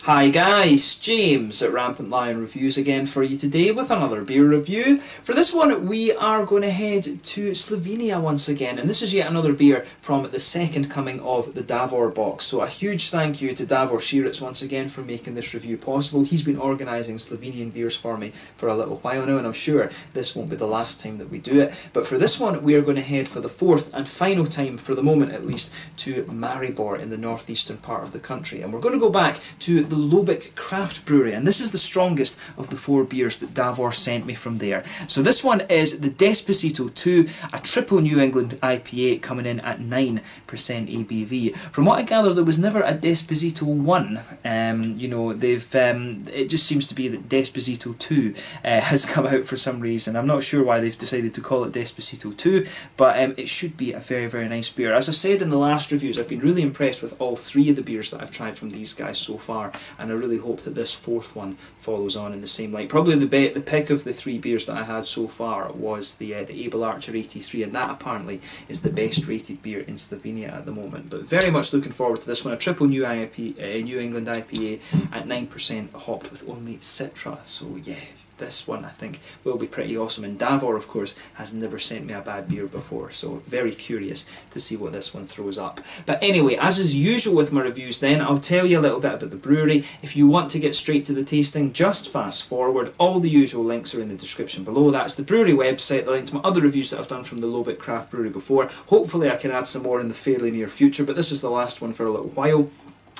Hi guys, James at Rampant Lion Reviews again for you today with another beer review. For this one we are going to head to Slovenia once again, and this is yet another beer from the second coming of the Davor box. So a huge thank you to Davor Širitz once again for making this review possible. He's been organising Slovenian beers for me for a little while now, and I'm sure this won't be the last time that we do it. But for this one we are going to head for the fourth and final time, for the moment at least, to Maribor in the northeastern part of the country. And we're going to go back to the Lobik craft brewery, and this is the strongest of the four beers that Davor sent me from there. So this one is the Despacito 2, a triple New England IPA coming in at 9% ABV. From what I gather, there was never a Despacito 1. You know, it just seems to be that Despacito 2 has come out for some reason. I'm not sure why they've decided to call it Despacito 2, but it should be a very, very nice beer. As I said in the last reviews, I've been really impressed with all three of the beers that I've tried from these guys so far, and I really hope that this fourth one follows on in the same light. Probably the pick of the three beers that I had so far was the Able Archer 83, and that apparently is the best rated beer in Slovenia at the moment. But very much looking forward to this one, a triple New England IPA at 9% hopped with only Citra. So yeah, this one I think will be pretty awesome, and Davor of course has never sent me a bad beer before, so very curious to see what this one throws up. But anyway, as is usual with my reviews then, I'll tell you a little bit about the brewery. If you want to get straight to the tasting, just fast forward. All the usual links are in the description below. That's the brewery website, the link to my other reviews that I've done from the Lobik craft brewery before. Hopefully I can add some more in the fairly near future, but this is the last one for a little while.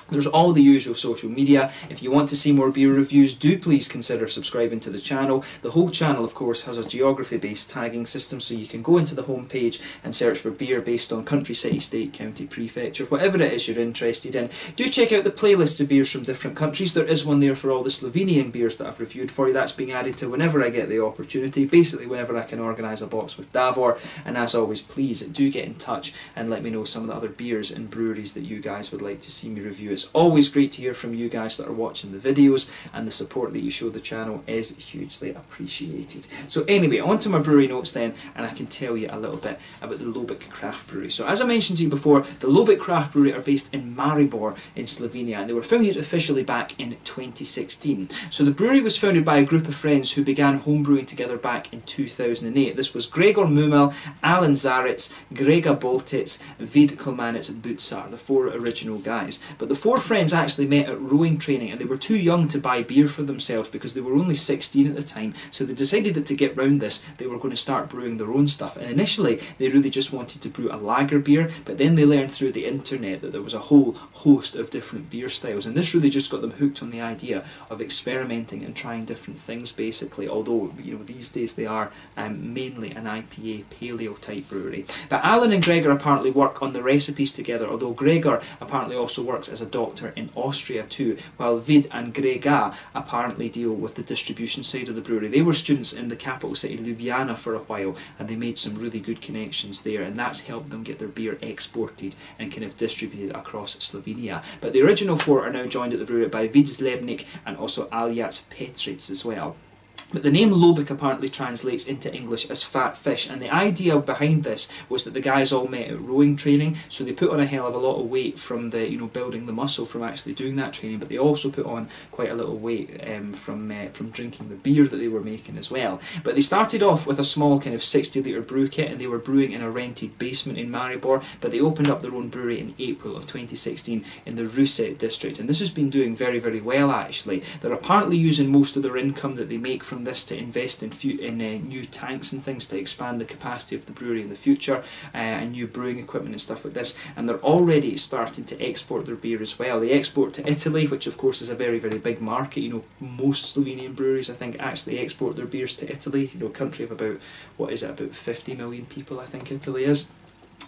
There's all the usual social media. If you want to see more beer reviews, do please consider subscribing to the channel. The whole channel, of course, has a geography-based tagging system, so you can go into the homepage and search for beer based on country, city, state, county, prefecture, whatever it is you're interested in. Do check out the playlists of beers from different countries. There is one there for all the Slovenian beers that I've reviewed for you. That's being added to whenever I get the opportunity, basically whenever I can organise a box with Davor. And as always, please do get in touch and let me know some of the other beers and breweries that you guys would like to see me review. It's always great to hear from you guys that are watching the videos, and the support that you show the channel is hugely appreciated. So anyway, on to my brewery notes then, and I can tell you a little bit about the Lobik craft brewery. So as I mentioned to you before, the Lobik craft brewery are based in Maribor in Slovenia, and they were founded officially back in 2016. So the brewery was founded by a group of friends who began homebrewing together back in 2008. This was Gregor Mumel, Alan Zaritz, Grega Boltitz, Vid Kalmanitz and Butsar, the four original guys. But the four friends actually met at rowing training, and they were too young to buy beer for themselves because they were only 16 at the time, so they decided that to get round this they were going to start brewing their own stuff. And initially they really just wanted to brew a lager beer, but then they learned through the internet that there was a whole host of different beer styles, and this really just got them hooked on the idea of experimenting and trying different things basically, although you know these days they are mainly an IPA paleo type brewery. But Alan and Gregor apparently work on the recipes together, although Gregor apparently also works as a doctor in Austria too, while Vid and Grega apparently deal with the distribution side of the brewery. They were students in the capital city Ljubljana for a while, and they made some really good connections there, and that's helped them get their beer exported and kind of distributed across Slovenia. But the original four are now joined at the brewery by Vid Zlebnik and also Aljaz Petric as well. But the name Lobik apparently translates into English as fat fish, and the idea behind this was that the guys all met at rowing training, so they put on a hell of a lot of weight from the, you know, building the muscle from actually doing that training, but they also put on quite a little weight from drinking the beer that they were making as well. But they started off with a small kind of 60-litre brew kit, and they were brewing in a rented basement in Maribor, but they opened up their own brewery in April of 2016 in the Ruset district, and this has been doing very, very well actually. They're apparently using most of their income that they make from this to invest in new tanks and things to expand the capacity of the brewery in the future, and new brewing equipment and stuff like this, and they're already starting to export their beer as well. They export to Italy, which of course is a very, very big market. You know, most Slovenian breweries I think actually export their beers to Italy, you know, a country of about, what is it, about 50 million people I think Italy is.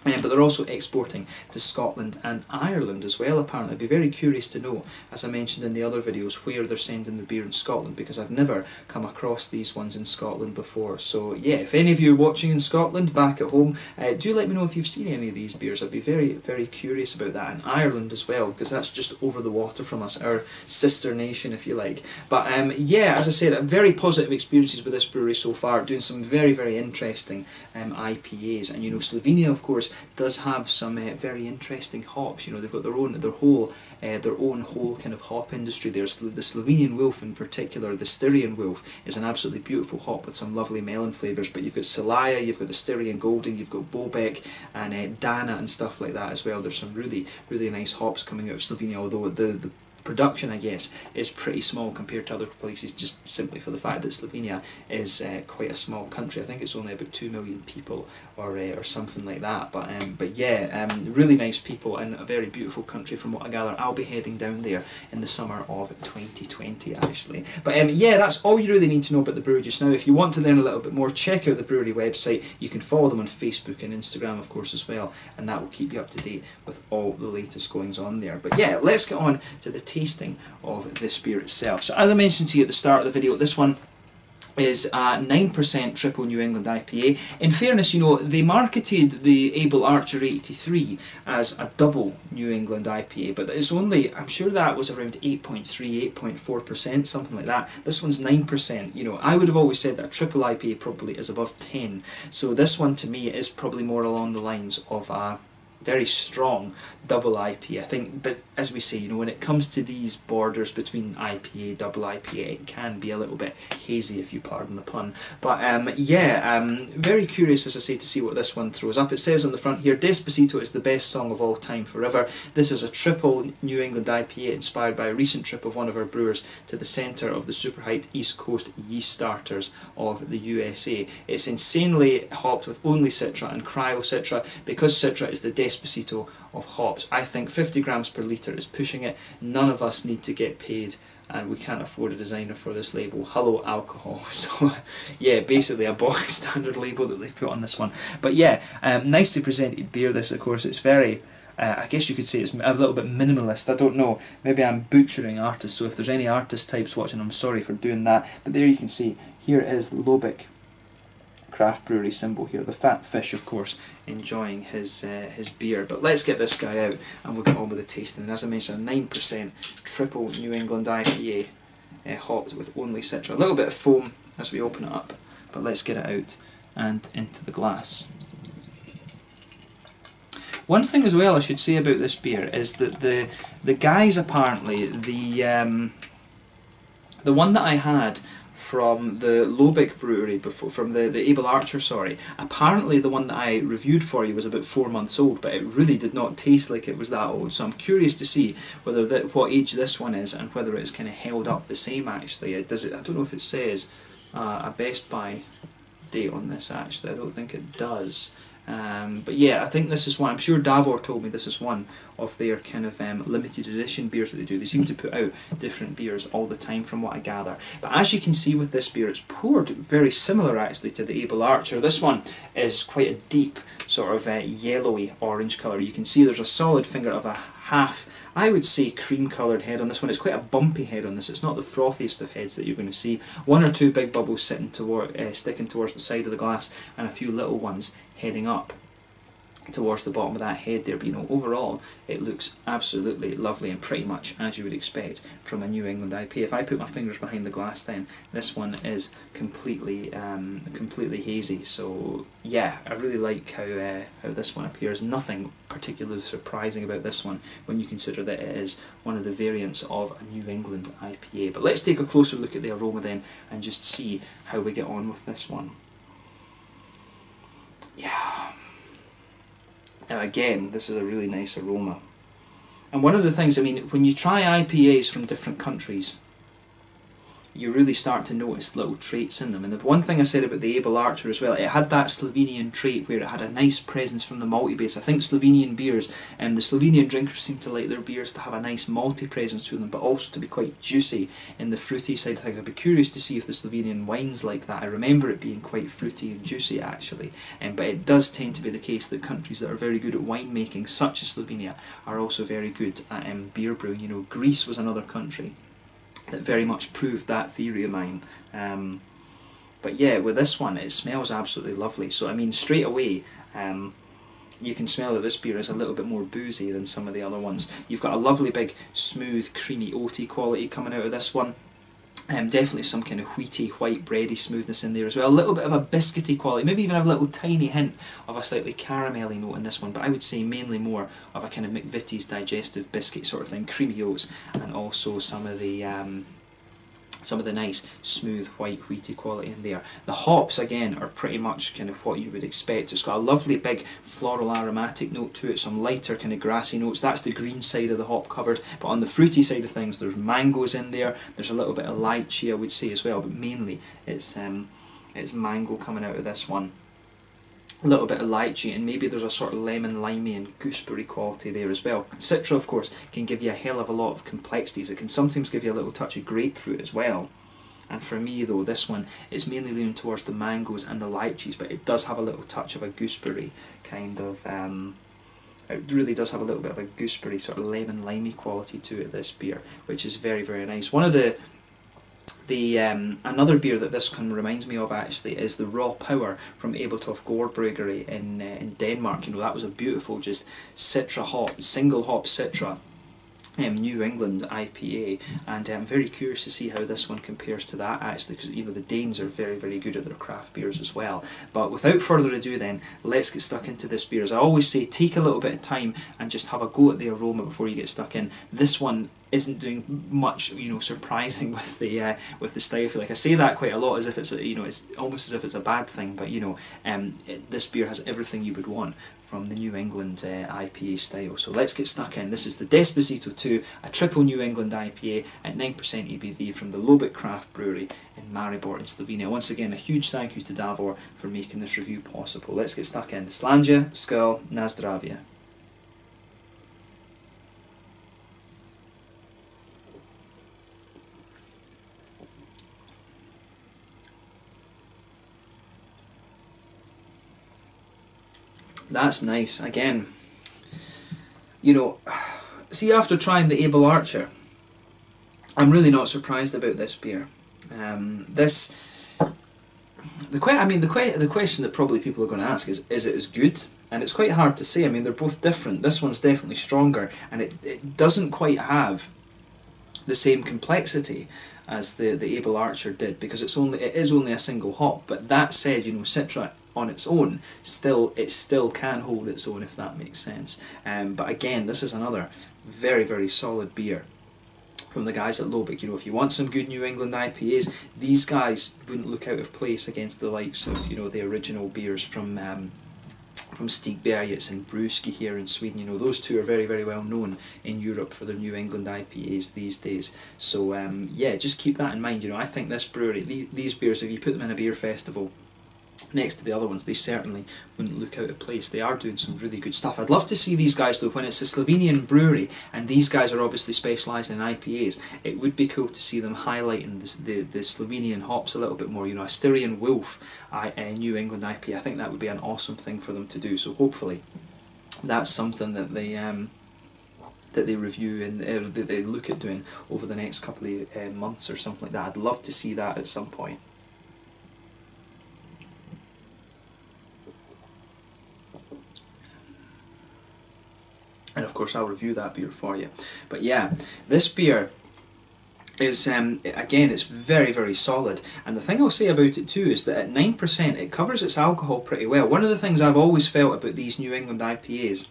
But they're also exporting to Scotland and Ireland as well apparently. I'd be very curious to know, as I mentioned in the other videos, where they're sending the beer in Scotland, because I've never come across these ones in Scotland before. So yeah, if any of you are watching in Scotland back at home, do let me know if you've seen any of these beers. I'd be very, very curious about that. And Ireland as well, because that's just over the water from us, our sister nation if you like. But yeah, as I said, very positive experiences with this brewery so far, doing some very, very interesting IPAs. And you know, Slovenia of course does have some very interesting hops. You know, they've got their own whole kind of hop industry. There's the Slovenian Wolf in particular. The Styrian Wolf is an absolutely beautiful hop with some lovely melon flavours. But you've got Celaya, you've got the Styrian Golding, you've got Bobek and Dana and stuff like that as well. There's some really nice hops coming out of Slovenia, although the production, I guess, is pretty small compared to other places, just simply for the fact that Slovenia is quite a small country. I think it's only about 2 million people or something like that. But yeah, really nice people and a very beautiful country from what I gather. I'll be heading down there in the summer of 2020 actually. But yeah, that's all you really need to know about the brewery just now. If you want to learn a little bit more, check out the brewery website. You can follow them on Facebook and Instagram of course as well, and that will keep you up to date with all the latest goings on there. But yeah, let's get on to the tasting of this beer itself. So as I mentioned to you at the start of the video, this one is a 9% triple New England IPA. In fairness, you know, they marketed the Able Archer 83 as a double New England IPA, but it's only, I'm sure that was around 8.3, 8.4%, something like that. This one's 9%. You know, I would have always said that a triple IPA probably is above 10, so this one to me is probably more along the lines of a very strong double IPA, I think. But as we say, you know, when it comes to these borders between IPA, double IPA, it can be a little bit hazy, if you pardon the pun. But yeah, very curious, as I say, to see what this one throws up. It says on the front here, Despacito is the best song of all time forever. This is a triple New England IPA inspired by a recent trip of one of our brewers to the centre of the super hyped East Coast yeast starters of the USA. It's insanely hopped with only Citra and Cryo Citra, because Citra is the Despacito of hops. I think 50 grams per litre is pushing it. None of us need to get paid, and we can't afford a designer for this label. Hello alcohol. So yeah, basically a bog standard label that they've put on this one. But yeah, nicely presented beer this, of course. It's very, I guess you could say it's a little bit minimalist. I don't know, maybe I'm butchering artists, so if there's any artist types watching, I'm sorry for doing that. But there you can see, here is the Lobik craft brewery symbol here, the fat fish of course enjoying his beer. But let's get this guy out and we'll get on with the tasting. And as I mentioned, a 9% triple New England IPA, hopped with only Citra. A little bit of foam as we open it up, but let's get it out and into the glass. One thing as well I should say about this beer is that the guys, apparently, the one that I had from the Lobik brewery before, from the Able Archer, sorry, apparently the one that I reviewed for you was about 4 months old, but it really did not taste like it was that old. So I'm curious to see whether what age this one is and whether it's kind of held up the same. Actually, I don't know if it says a Best By date on this. Actually, I don't think it does. But yeah, I think this is one, I'm sure Davor told me this is one of their kind of limited edition beers that they do. They seem to put out different beers all the time from what I gather. But as you can see with this beer, it's poured very similar actually to the Able Archer. This one is quite a deep sort of yellowy orange colour. You can see there's a solid finger of a half, I would say, cream coloured head on this one. It's quite a bumpy head on this. It's not the frothiest of heads that you're going to see. One or two big bubbles sticking towards the side of the glass, and a few little ones heading up towards the bottom of that head there. But you know, overall it looks absolutely lovely and pretty much as you would expect from a New England IPA. If I put my fingers behind the glass, then this one is completely hazy. So yeah, I really like how this one appears. Nothing particularly surprising about this one when you consider that it is one of the variants of a New England IPA. But let's take a closer look at the aroma then and just see how we get on with this one. Yeah. Now again, this is a really nice aroma. And one of the things, I mean, when you try IPAs from different countries, you really start to notice little traits in them. And the one thing I said about the Able Archer as well, it had that Slovenian trait where it had a nice presence from the malty base. I think Slovenian beers, and the Slovenian drinkers seem to like their beers to have a nice malty presence to them, but also to be quite juicy in the fruity side of things. I'd be curious to see if the Slovenian wine's like that. I remember it being quite fruity and juicy actually, but it does tend to be the case that countries that are very good at winemaking, such as Slovenia, are also very good at beer brewing. You know, Greece was another country that very much proved that theory of mine. But yeah, with this one, it smells absolutely lovely. So I mean, straight away, you can smell that this beer is a little bit more boozy than some of the other ones. You've got a lovely big, smooth, creamy, oaty quality coming out of this one. Definitely some kind of wheaty, white bready smoothness in there as well. A little bit of a biscuity quality, maybe even a little tiny hint of a slightly caramelly note in this one, but I would say mainly more of a kind of McVitie's digestive biscuit sort of thing, creamy oats, and also some of the nice smooth white wheaty quality in there. The hops again are pretty much kind of what you would expect. It's got a lovely big floral aromatic note to it, some lighter kind of grassy notes. That's the green side of the hop cupboard, but on the fruity side of things there's mangoes in there, there's a little bit of lychee I would say as well, but mainly it's mango coming out of this one. A little bit of lychee, and maybe there's a sort of lemon, limey and gooseberry quality there as well. Citra of course can give you a hell of a lot of complexities. It can sometimes give you a little touch of grapefruit as well. And for me though, this one is mainly leaning towards the mangoes and the lychees, but it does have a little touch of a gooseberry kind of, it really does have a little bit of a gooseberry sort of lemon limey quality to it, this beer, which is very, very nice. One of another beer that this one reminds me of actually is the Raw Power from Abeltoft Gård Brewery in Denmark. You know, that was a beautiful just Citra hop, single hop Citra New England IPA, and I'm very curious to see how this one compares to that actually, because you know the Danes are very, very good at their craft beers as well. But without further ado then, let's get stuck into this beer. As I always say, take a little bit of time and just have a go at the aroma before you get stuck in. This one isn't doing much, you know, surprising with the style. I feel like I say that quite a lot as if it's it's almost as if it's a bad thing, but you know, this beer has everything you would want from the New England IPA style. So let's get stuck in. This is the Despacito 2, a triple New England IPA at 9% ABV from the Lobik craft brewery in Maribor in Slovenia. Once again, a huge thank you to Davor for making this review possible. Let's get stuck in. Slanja, Skål, na zdravje. That's nice. Again, you know, see, after trying the Abel Archer, I'm really not surprised about this beer. The question that probably people are going to ask is it as good? And it's quite hard to say. I mean, they're both different. This one's definitely stronger, and it doesn't quite have the same complexity as the Abel Archer did, because it is only a single hop. But that said, you know, Citra on its own it still can hold its own, if that makes sense. But again, this is another very, very solid beer from the guys at Lobik. You know, if you want some good New England IPAs, these guys wouldn't look out of place against the likes of, you know, the original beers from Stigbergets and Bruski here in Sweden. You know, those two are very, very well known in Europe for their New England IPAs these days. So yeah, just keep that in mind. You know, I think this brewery, these beers, if you put them in a beer festival next to the other ones, they certainly wouldn't look out of place. They are doing some really good stuff. I'd love to see these guys though, when it's a Slovenian brewery and these guys are obviously specialising in IPAs, it would be cool to see them highlighting the Slovenian hops a little bit more. You know, a Styrian Wolf New England IPA, I think that would be an awesome thing for them to do. So hopefully that's something that they review and that they look at doing over the next couple of months or something like that. I'd love to see that at some point. And of course I'll review that beer for you. But yeah, this beer is, again, it's very, very solid. And the thing I'll say about it too is that at 9% it covers its alcohol pretty well. One of the things I've always felt about these New England IPAs,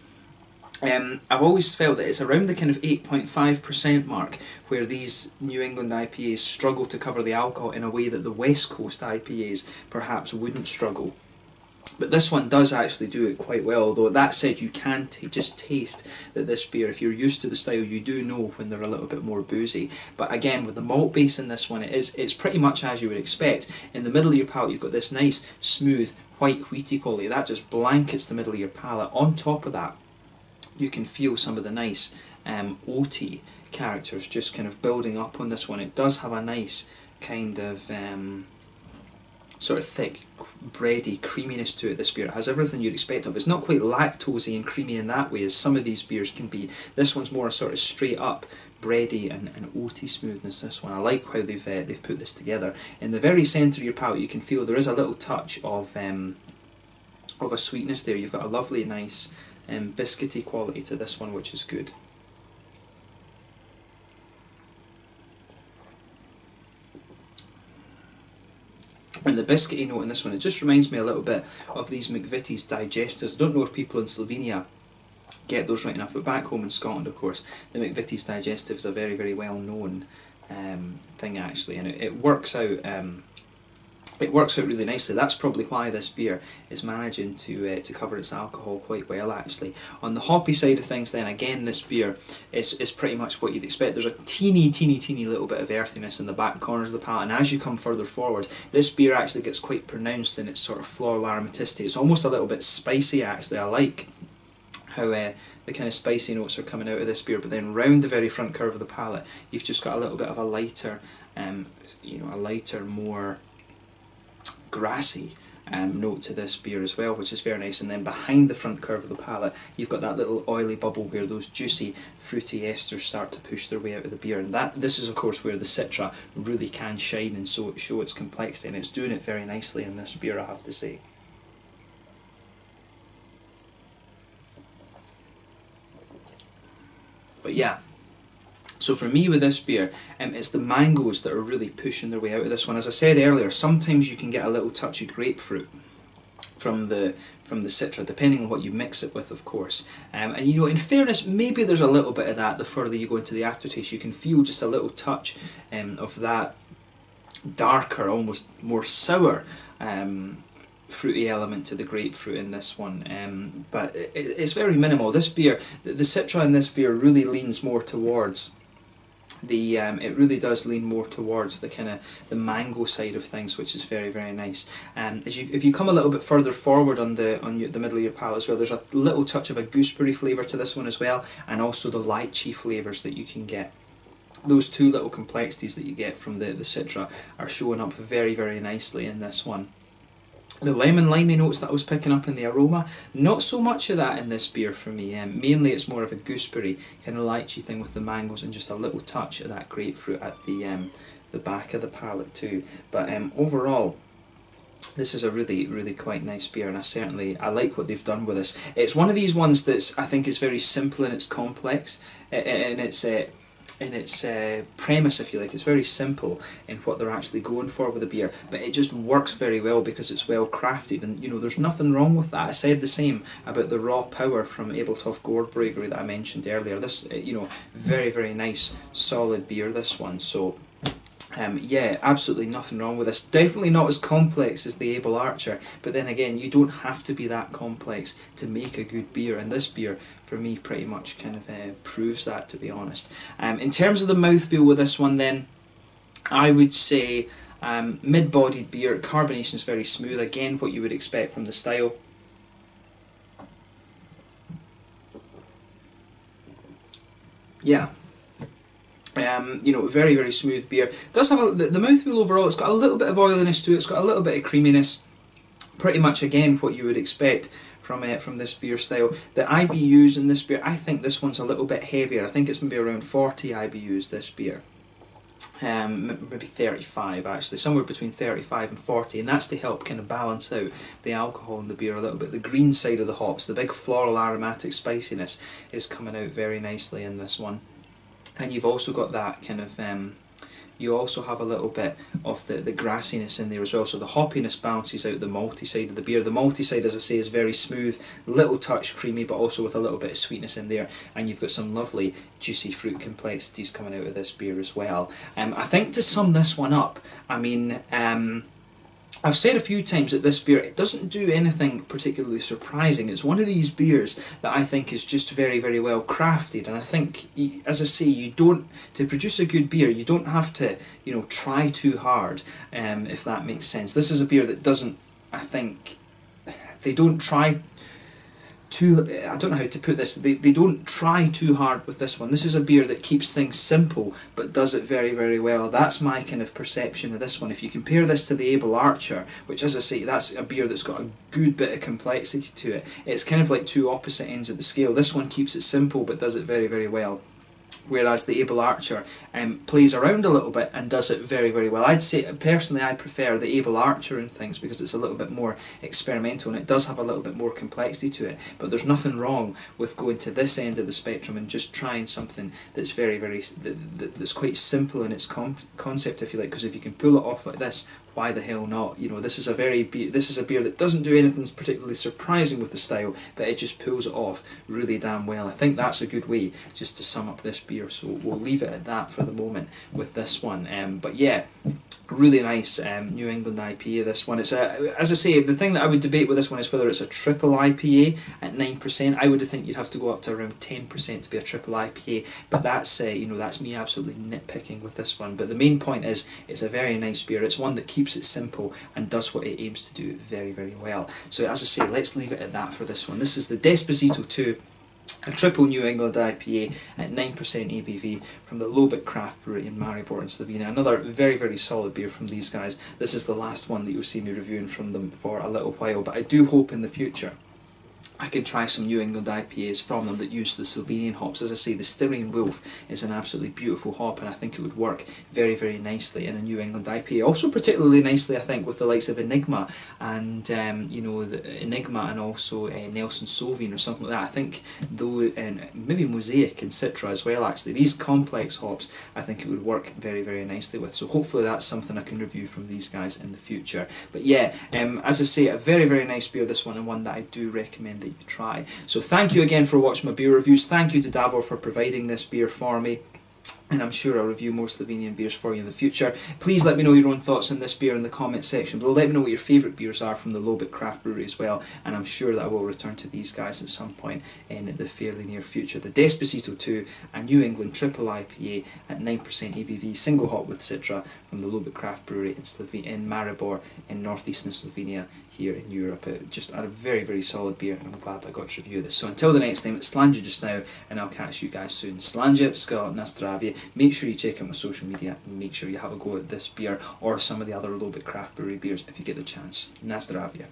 I've always felt that it's around the kind of 8.5% mark where these New England IPAs struggle to cover the alcohol in a way that the West Coast IPAs perhaps wouldn't struggle. But this one does actually do it quite well, although that said, you can just taste that this beer, if you're used to the style, you do know when they're a little bit more boozy. But again, with the malt base in this one, it's pretty much as you would expect. In the middle of your palate, you've got this nice, smooth, white wheaty quality. That just blankets the middle of your palate. On top of that, you can feel some of the nice oaty characters just kind of building up on this one. It does have a nice kind of sort of thick, bready creaminess to it. This beer, it has everything you'd expect of it. It's not quite lactosey and creamy in that way as some of these beers can be. This one's more a sort of straight up bready and oaty smoothness. This one, I like how they've put this together. In the very centre of your palate, you can feel there is a little touch of a sweetness there. You've got a lovely, nice biscuity quality to this one, which is good. And the biscuity note in this one, it just reminds me a little bit of these McVitie's digestives. I don't know if people in Slovenia get those right enough, but back home in Scotland, of course, the McVitie's digestive is a very, very well known thing actually, and it works out. It works out really nicely. That's probably why this beer is managing to cover its alcohol quite well actually. On the hoppy side of things then, again, this beer is pretty much what you'd expect. There's a teeny little bit of earthiness in the back corners of the palate, and as you come further forward, this beer actually gets quite pronounced in its sort of floral aromaticity. It's almost a little bit spicy actually. I like how the kind of spicy notes are coming out of this beer, but then round the very front curve of the palate, you've just got a little bit of a lighter, more grassy note to this beer as well, which is very nice. And then behind the front curve of the palate, you've got that little oily bubble where those juicy, fruity esters start to push their way out of the beer. And this is, of course, where the Citra really can shine and show its complexity, and it's doing it very nicely in this beer, I have to say. But yeah, so for me with this beer, it's the mangoes that are really pushing their way out of this one. As I said earlier, sometimes you can get a little touch of grapefruit from the Citra, depending on what you mix it with, of course. And you know, in fairness, maybe there's a little bit of that the further you go into the aftertaste. You can feel just a little touch of that darker, almost more sour fruity element to the grapefruit in this one, but it's very minimal. This beer, the Citra in this beer really leans more towards the it really does lean more towards the kind of the mango side of things, which is very, very nice. If you come a little bit further forward on the middle of your palate as well, there's a little touch of a gooseberry flavour to this one as well, and also the lychee flavours that you can get. Those two little complexities that you get from the Citra are showing up very, very nicely in this one. The lemon limey notes that I was picking up in the aroma, not so much of that in this beer for me. Mainly it's more of a gooseberry kind of lychee thing with the mangoes, and just a little touch of that grapefruit at the back of the palate too. But overall, this is a really, really quite nice beer, and I like what they've done with this. It's one of these ones that's, I think, is very simple in its complex, in its premise, if you like. It's very simple in what they're actually going for with the beer, but it just works very well because it's well crafted, and you know, there's nothing wrong with that. I said the same about the Raw Power from Abeltoft Gourd Brewery that I mentioned earlier. This, you know, very, very nice solid beer, this one. So yeah, absolutely nothing wrong with this. Definitely not as complex as the Able Archer, but then again, you don't have to be that complex to make a good beer, and this beer, for me, pretty much kind of proves that, to be honest. In terms of the mouthfeel with this one then, I would say mid-bodied beer, carbonation is very smooth, again what you would expect from the style. Yeah. You know, very, very smooth beer. It does have the mouthfeel overall, it's got a little bit of oiliness to it, it's got a little bit of creaminess, pretty much again what you would expect from this beer style. The IBUs in this beer, I think this one's a little bit heavier. I think it's maybe around 40 IBUs, this beer. Maybe 35 actually, somewhere between 35 and 40, and that's to help kind of balance out the alcohol in the beer a little bit. The green side of the hops, the big floral aromatic spiciness, is coming out very nicely in this one. And you've also got that kind of, you also have a little bit of the grassiness in there as well, so the hoppiness balances out the malty side of the beer. The malty side, as I say, is very smooth, little touch creamy, but also with a little bit of sweetness in there, and you've got some lovely juicy fruit complexities coming out of this beer as well. I think to sum this one up, I mean, I've said a few times that this beer, it doesn't do anything particularly surprising. It's one of these beers that I think is just very, very well crafted, and I think, as I say, to produce a good beer, you don't have to, you know, try too hard, if that makes sense. This is a beer that doesn't, I think, they don't try too, I don't know how to put this, they don't try too hard with this one. This is a beer that keeps things simple but does it very, very well. That's my kind of perception of this one. If you compare this to the Able Archer, which, as I say, that's a beer that's got a good bit of complexity to it, it's kind of like two opposite ends of the scale. This one keeps it simple but does it very, very well, whereas the Able Archer plays around a little bit and does it very, very well. I'd say, personally, I prefer the Able Archer and things because it's a little bit more experimental and it does have a little bit more complexity to it, but there's nothing wrong with going to this end of the spectrum and just trying something that's very, very, that's quite simple in its concept, if you like, because if you can pull it off like this, why the hell not? You know, this is a beer that doesn't do anything particularly surprising with the style, but it just pulls it off really damn well. I think that's a good way just to sum up this beer, so we'll leave it at that for the moment with this one. But yeah, really nice New England IPA, this one. It's as I say, the thing that I would debate with this one is whether it's a triple IPA at 9%. I would think you'd have to go up to around 10% to be a triple IPA, but that's you know, that's me absolutely nitpicking with this one. But the main point is, it's a very nice beer. It's one that keeps it simple and does what it aims to do very, very well. So as I say, let's leave it at that for this one. This is the Despacito 2, a triple New England IPA at 9% ABV from the Lobik craft brewery in Maribor in Slovenia. Another very, very solid beer from these guys. This is the last one that you'll see me reviewing from them for a little while, but I do hope in the future I can try some New England IPAs from them that use the Slovenian hops. As I say, the Styrian Wolf is an absolutely beautiful hop, and I think it would work very, very nicely in a New England IPA. Also particularly nicely, I think, with the likes of Enigma and you know, the Enigma, and also Nelson Sauvin or something like that. I think though, and maybe Mosaic and Citra as well. Actually, these complex hops, I think it would work very, very nicely with. So hopefully that's something I can review from these guys in the future. But yeah, as I say, a very, very nice beer, this one, and one that I do recommend that you try. So thank you again for watching my beer reviews. Thank you to Davor for providing this beer for me, and I'm sure I'll review more Slovenian beers for you in the future. Please let me know your own thoughts on this beer in the comment section below. Let me know what your favourite beers are from the Lobik craft brewery as well, and I'm sure that I will return to these guys at some point in the fairly near future. The Despacito 2, a New England triple IPA at 9% ABV, single hop with Citra, from the Lobik craft brewery in Maribor in northeastern Slovenia here in Europe. Just a very, very solid beer, and I'm glad I got to review this. So until the next time, it's Slanja just now, and I'll catch you guys soon. Slanja, Skala, Nastravia. Make sure you check out my social media, and make sure you have a go at this beer or some of the other Lobik craft brewery beers if you get the chance. Nastravia.